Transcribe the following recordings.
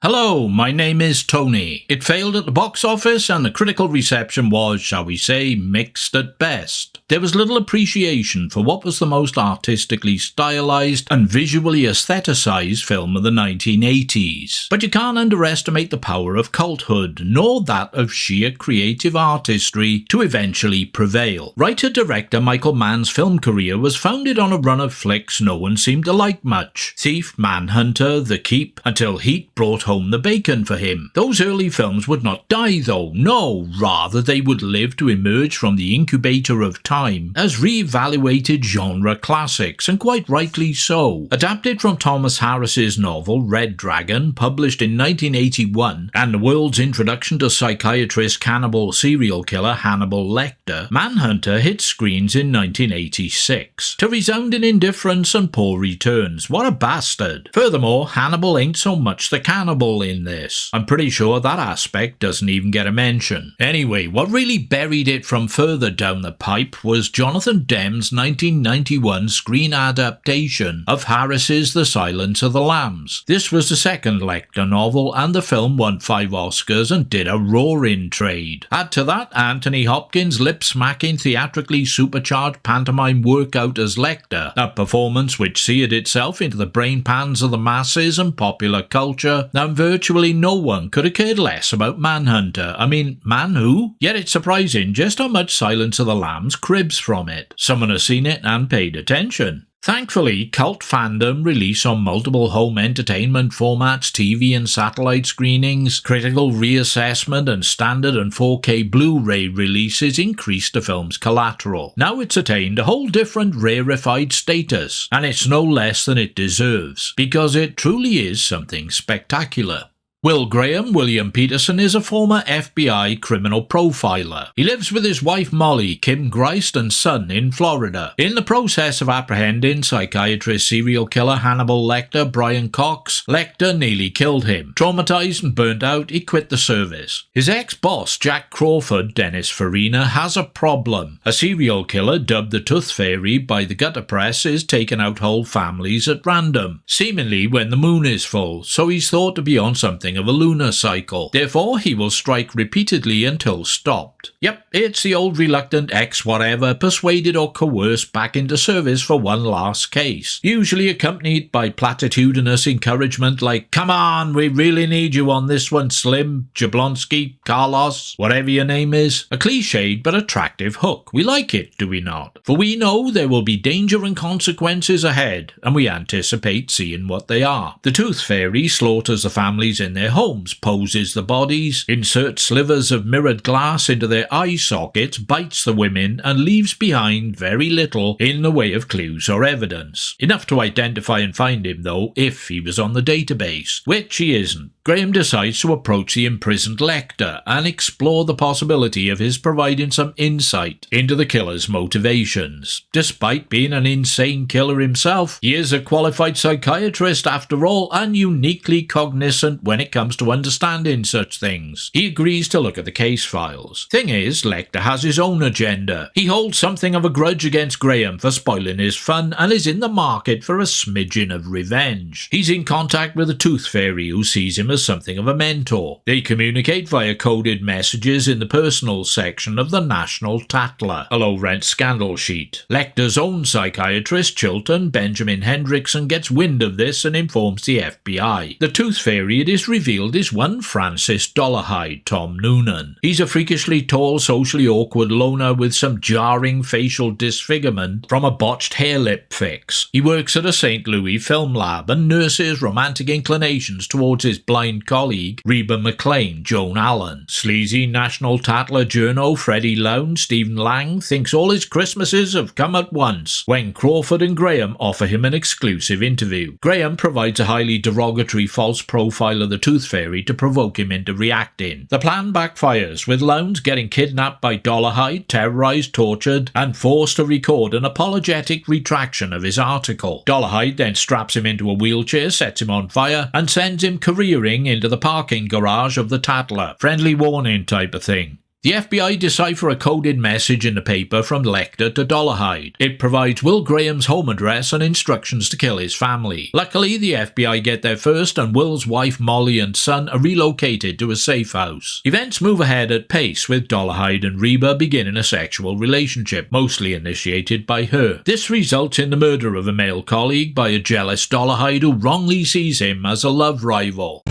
Hello, my name is Tony. It failed at the box office and the critical reception was, shall we say, mixed at best. There was little appreciation for what was the most artistically stylized and visually aestheticized film of the 1980s. But you can't underestimate the power of culthood, nor that of sheer creative artistry to eventually prevail. Writer-director Michael Mann's film career was founded on a run of flicks no one seemed to like much. Thief, Manhunter, The Keep, until Heat brought home the bacon for him. Those early films would not die though, no, rather they would live to emerge from the incubator of time as re-evaluated genre classics, and quite rightly so. Adapted from Thomas Harris's novel Red Dragon, published in 1981, and the world's introduction to psychiatrist cannibal serial killer Hannibal Lecter, Manhunter hit screens in 1986, to resounding indifference and poor returns. What a bastard. Furthermore, Hannibal ain't so much the cannibal in this. I'm pretty sure that aspect doesn't even get a mention. Anyway, what really buried it from further down the pipe was Jonathan Demme's 1991 screen adaptation of Harris's The Silence of the Lambs. This was the second Lecter novel, and the film won 5 Oscars and did a roaring trade. Add to that Anthony Hopkins' lip-smacking, theatrically supercharged pantomime workout as Lecter, a performance which seared itself into the brain pans of the masses and popular culture, and virtually no one could have cared less about Manhunter. I mean, man who? Yet it's surprising just how much Silence of the Lambs cribs from it. Someone has seen it and paid attention. Thankfully, cult fandom release on multiple home entertainment formats, TV and satellite screenings, critical reassessment and standard and 4K Blu-ray releases increased the film's collateral. Now it's attained a whole different rarefied status, and it's no less than it deserves, because it truly is something spectacular. Will Graham, William Peterson, is a former FBI criminal profiler. He lives with his wife Molly, Kim Greist, and son in Florida. In the process of apprehending psychiatrist serial killer Hannibal Lecter, Brian Cox, Lecter nearly killed him. Traumatized and burnt out, he quit the service. His ex-boss, Jack Crawford, Dennis Farina, has a problem. A serial killer, dubbed the Tooth Fairy by the gutter press, is taking out whole families at random, seemingly when the moon is full, so he's thought to be on something of a lunar cycle. Therefore, he will strike repeatedly until stopped. Yep, it's the old reluctant ex-whatever persuaded or coerced back into service for one last case, usually accompanied by platitudinous encouragement like, "Come on, we really need you on this one, Slim, Jablonski, Carlos, whatever your name is." A cliched but attractive hook. We like it, do we not? For we know there will be danger and consequences ahead, and we anticipate seeing what they are. The Tooth Fairy slaughters the families in their homes, poses the bodies, inserts slivers of mirrored glass into their eye sockets, bites the women, and leaves behind very little in the way of clues or evidence. Enough to identify and find him, though, if he was on the database, which he isn't. Graham decides to approach the imprisoned Lecter and explore the possibility of his providing some insight into the killer's motivations. Despite being an insane killer himself, he is a qualified psychiatrist after all, and uniquely cognizant when it comes to understanding such things. He agrees to look at the case files. Thing is, Lecter has his own agenda. He holds something of a grudge against Graham for spoiling his fun and is in the market for a smidgen of revenge. He's in contact with the Tooth Fairy, who sees him as something of a mentor. They communicate via coded messages in the personal section of the National Tattler, a low-rent scandal sheet. Lecter's own psychiatrist, Chilton, Benjamin Hendrickson, gets wind of this and informs the FBI. The Tooth Fairy, it is revealed, is one Francis Dollarhide, Tom Noonan. He's a freakishly tall, socially awkward loner with some jarring facial disfigurement from a botched hair lip fix. He works at a St. Louis film lab and nurses romantic inclinations towards his blind colleague, Reba McLean, Joan Allen. Sleazy National Tattler journo Freddie Lown, Stephen Lang, thinks all his Christmases have come at once when Crawford and Graham offer him an exclusive interview. Graham provides a highly derogatory false profile of the Tooth Fairy to provoke him into reacting. The plan backfires, with Lowndes getting kidnapped by Dollarhide, terrorized, tortured, and forced to record an apologetic retraction of his article. Dollarhide then straps him into a wheelchair, sets him on fire, and sends him careering into the parking garage of the Tattler. Friendly warning type of thing. The FBI decipher a coded message in the paper from Lecter to Dolarhyde. It provides Will Graham's home address and instructions to kill his family. Luckily, the FBI get there first and Will's wife Molly and son are relocated to a safe house. Events move ahead at pace, with Dolarhyde and Reba beginning a sexual relationship, mostly initiated by her. This results in the murder of a male colleague by a jealous Dolarhyde who wrongly sees him as a love rival.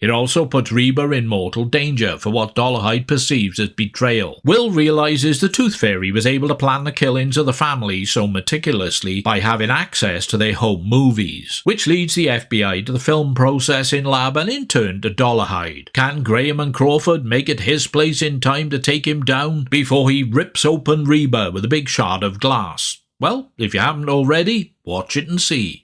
It also puts Reba in mortal danger for what Dolarhyde perceives as betrayal. Will realises the Tooth Fairy was able to plan the killings of the family so meticulously by having access to their home movies, which leads the FBI to the film processing lab and in turn to Dolarhyde. Can Graham and Crawford make it his place in time to take him down before he rips open Reba with a big shard of glass? Well, if you haven't already, watch it and see.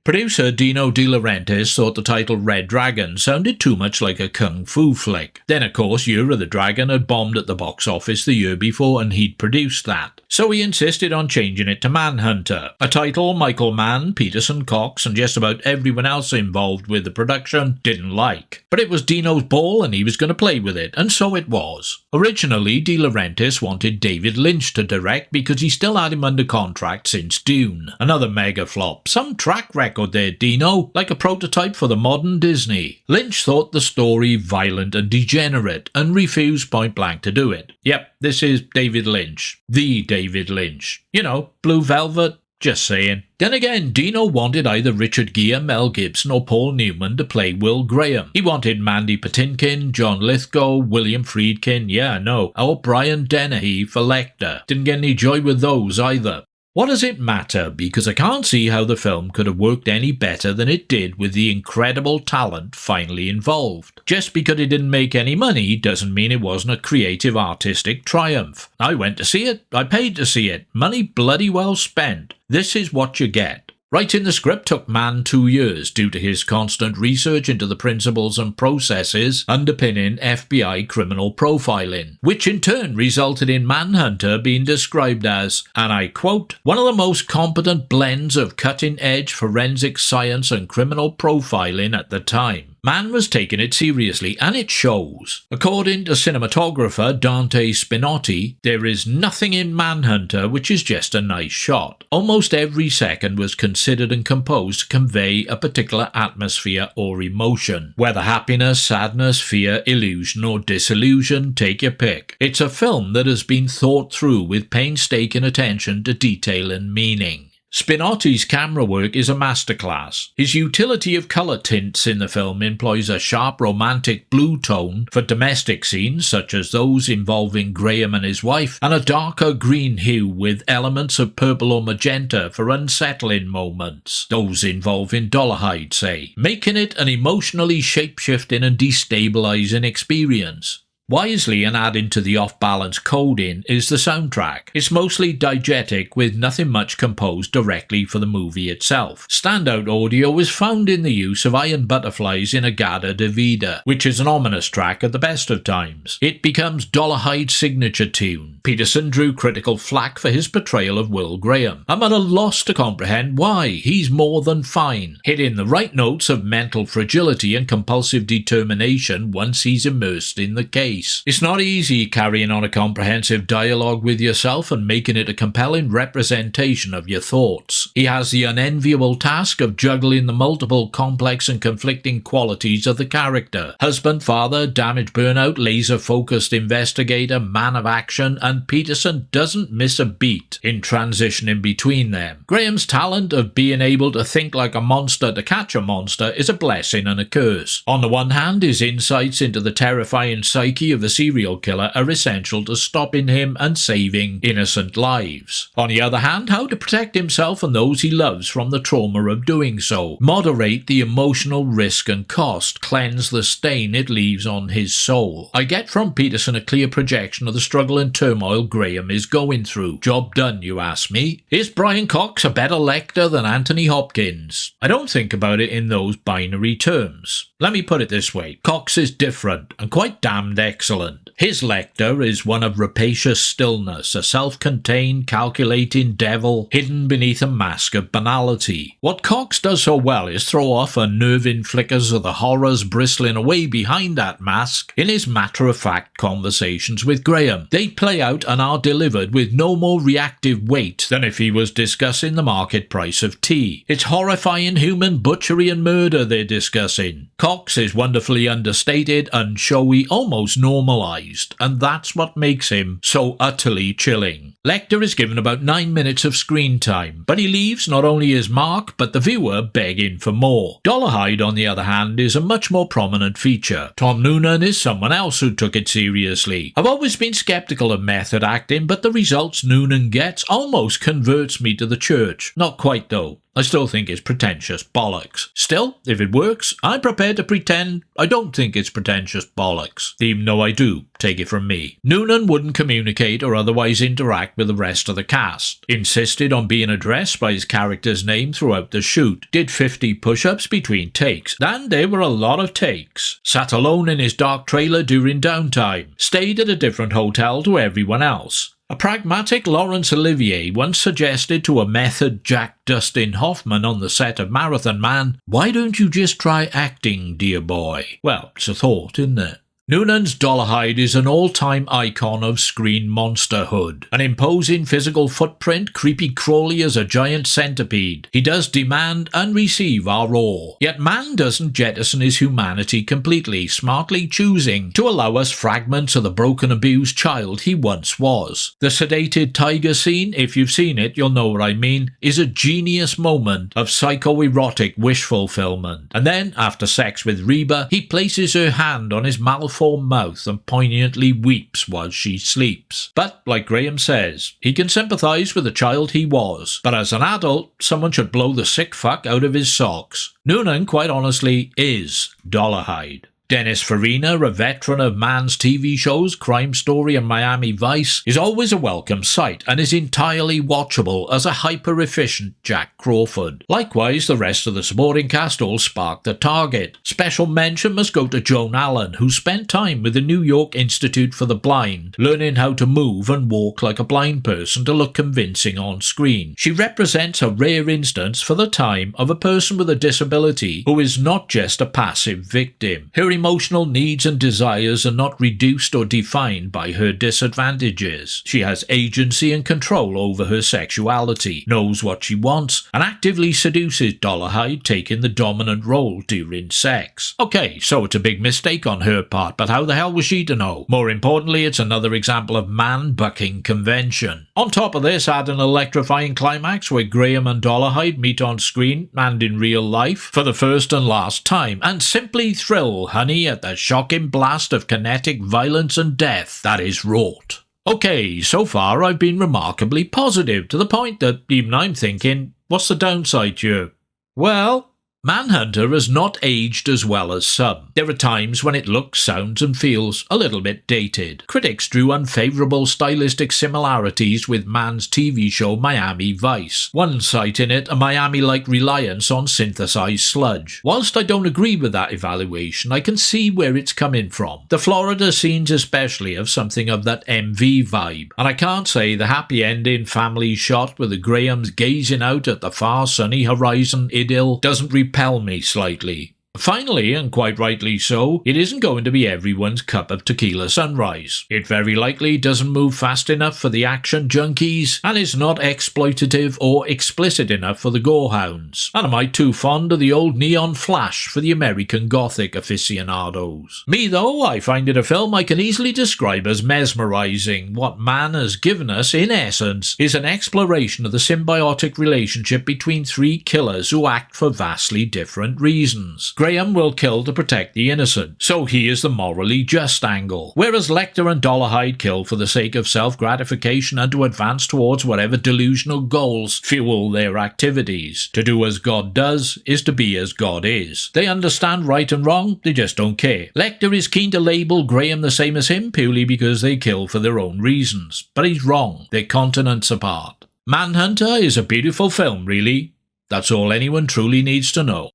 Producer Dino De Laurentiis thought the title Red Dragon sounded too much like a kung fu flick. Then of course Year of the Dragon had bombed at the box office the year before and he'd produced that. So he insisted on changing it to Manhunter, a title Michael Mann, Peterson Cox and just about everyone else involved with the production didn't like. But it was Dino's ball and he was going to play with it, and so it was. Originally, De Laurentiis wanted David Lynch to direct because he still had him under contract since Dune, another mega flop. Some track record there, Dino, like a prototype for the modern Disney. Lynch thought the story violent and degenerate and refused point blank to do it. Yep, this is David Lynch. The David Lynch. You know, Blue Velvet. Just saying. Then again, Dino wanted either Richard Gere, Mel Gibson or Paul Newman to play Will Graham. He wanted Mandy Patinkin, John Lithgow, William Friedkin, or Brian Dennehy for Lecter. Didn't get any joy with those either. What does it matter? Because I can't see how the film could have worked any better than it did with the incredible talent finally involved. Just because it didn't make any money doesn't mean it wasn't a creative artistic triumph. I went to see it, I paid to see it, money bloody well spent. This is what you get. Writing the script took Mann 2 years due to his constant research into the principles and processes underpinning FBI criminal profiling, which in turn resulted in Manhunter being described as, and I quote, one of the most competent blends of cutting-edge forensic science and criminal profiling at the time. Mann was taking it seriously, and it shows. According to cinematographer Dante Spinotti, there is nothing in Manhunter which is just a nice shot. Almost every second was considered and composed to convey a particular atmosphere or emotion. Whether happiness, sadness, fear, illusion or disillusion, take your pick. It's a film that has been thought through with painstaking attention to detail and meaning. Spinotti's camera work is a masterclass. His utility of colour tints in the film employs a sharp romantic blue tone for domestic scenes such as those involving Graham and his wife, and a darker green hue with elements of purple or magenta for unsettling moments, those involving Dolarhyde, say, making it an emotionally shape-shifting and destabilising experience. Wisely and adding to the off-balance coding is the soundtrack. It's mostly diegetic with nothing much composed directly for the movie itself. Standout audio is found in the use of Iron Butterflies in Agada de Vida, which is an ominous track at the best of times. It becomes Dolarhyde's signature tune. Peterson drew critical flack for his portrayal of Will Graham. I'm at a loss to comprehend why. He's more than fine, hitting the right notes of mental fragility and compulsive determination once he's immersed in the case. It's not easy carrying on a comprehensive dialogue with yourself and making it a compelling representation of your thoughts. He has the unenviable task of juggling the multiple complex and conflicting qualities of the character. Husband, father, damage burnout, laser-focused investigator, man of action, and Peterson doesn't miss a beat in transitioning between them. Graham's talent of being able to think like a monster to catch a monster is a blessing and a curse. On the one hand, his insights into the terrifying psyche of the serial killer are essential to stopping him and saving innocent lives. On the other hand, how to protect himself and those he loves from the trauma of doing so, moderate the emotional risk and cost, cleanse the stain it leaves on his soul. I get from Peterson a clear projection of the struggle and turmoil Graham is going through. Job done, you ask me. Is Brian Cox a better Lecter than Anthony Hopkins? I don't think about it in those binary terms. Let me put it this way. Cox is different and quite damned excellent. His Lecter is one of rapacious stillness, a self-contained, calculating devil hidden beneath a mask of banality. What Cox does so well is throw off unnerving flickers of the horrors bristling away behind that mask in his matter-of-fact conversations with Graham. They play out and are delivered with no more reactive weight than if he was discussing the market price of tea. It's horrifying human butchery and murder they're discussing. Cox is wonderfully understated and showy, almost normalised, and that's what makes him so utterly chilling. Lecter is given about 9 minutes of screen time, but he leaves not only his mark but the viewer begging for more. Dollarhide, on the other hand, is a much more prominent feature. Tom Noonan is someone else who took it seriously. I've always been sceptical of method acting, but the results Noonan gets almost converts me to the church. Not quite though. I still think it's pretentious bollocks. Still, if it works, I'm prepared to pretend I don't think it's pretentious bollocks, even though I do, take it from me. Noonan wouldn't communicate or otherwise interact with the rest of the cast, insisted on being addressed by his character's name throughout the shoot, did 50 push-ups between takes, and there were a lot of takes, sat alone in his dark trailer during downtime, stayed at a different hotel to everyone else. A pragmatic Laurence Olivier once suggested to a method Jack Dustin Hoffman on the set of Marathon Man, "Why don't you just try acting, dear boy?" Well, it's a thought, isn't it? Noonan's Dollarhide is an all-time icon of screen monsterhood. An imposing physical footprint, creepy-crawly as a giant centipede. He does demand and receive our awe. Yet man doesn't jettison his humanity completely, smartly choosing to allow us fragments of the broken, abused child he once was. The sedated tiger scene, if you've seen it, you'll know what I mean, is a genius moment of psychoerotic wish fulfillment. And then, after sex with Reba, he places her hand on his malformed mouth and poignantly weeps while she sleeps. But, like Graham says, he can sympathise with the child he was, but as an adult, someone should blow the sick fuck out of his socks. Noonan, quite honestly, is Dollarhide. Dennis Farina, a veteran of Man's TV shows Crime Story and Miami Vice, is always a welcome sight and is entirely watchable as a hyper-efficient Jack Crawford. Likewise, the rest of the supporting cast all spark the target. Special mention must go to Joan Allen, who spent time with the New York Institute for the Blind, learning how to move and walk like a blind person to look convincing on screen. She represents a rare instance for the time of a person with a disability who is not just a passive victim. Her emotional needs and desires are not reduced or defined by her disadvantages. She has agency and control over her sexuality, knows what she wants, and actively seduces Dollarhide, taking the dominant role during sex. Okay, so it's a big mistake on her part, but how the hell was she to know? More importantly, it's another example of man bucking convention. On top of this, add an electrifying climax where Graham and Dollarhide meet on screen and in real life for the first and last time, and simply thrill honey at the shocking blast of kinetic violence and death that is wrought. Okay, so far I've been remarkably positive, to the point that even I'm thinking, what's the downside here? Well, Manhunter has not aged as well as some. There are times when it looks, sounds and feels a little bit dated. Critics drew unfavourable stylistic similarities with Man's TV show Miami Vice, one citing it a Miami-like reliance on synthesized sludge. Whilst I don't agree with that evaluation, I can see where it's coming from. The Florida scenes especially have something of that MV vibe, and I can't say the happy ending family shot with the Grahams gazing out at the far sunny horizon idyll doesn't repel me slightly. Finally, and quite rightly so, it isn't going to be everyone's cup of tequila sunrise. It very likely doesn't move fast enough for the action junkies, and is not exploitative or explicit enough for the gorehounds. And am I too fond of the old neon flash for the American Gothic aficionados? Me though, I find it a film I can easily describe as mesmerising. What Man has given us, in essence, is an exploration of the symbiotic relationship between three killers who act for vastly different reasons. Graham will kill to protect the innocent, so he is the morally just angle, whereas Lecter and Dollarhide kill for the sake of self-gratification and to advance towards whatever delusional goals fuel their activities. To do as God does is to be as God is. They understand right and wrong, they just don't care. Lecter is keen to label Graham the same as him purely because they kill for their own reasons, but he's wrong, they're continents apart. Manhunter is a beautiful film, really. That's all anyone truly needs to know.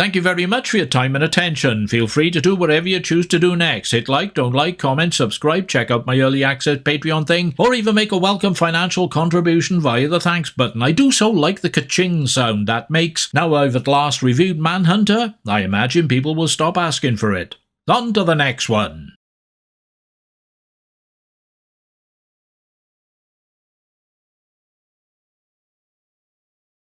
Thank you very much for your time and attention. Feel free to do whatever you choose to do next. Hit like, don't like, comment, subscribe, check out my early access Patreon thing, or even make a welcome financial contribution via the thanks button. I do so like the ka-ching sound that makes. Now I've at last reviewed Manhunter, I imagine people will stop asking for it. On to the next one.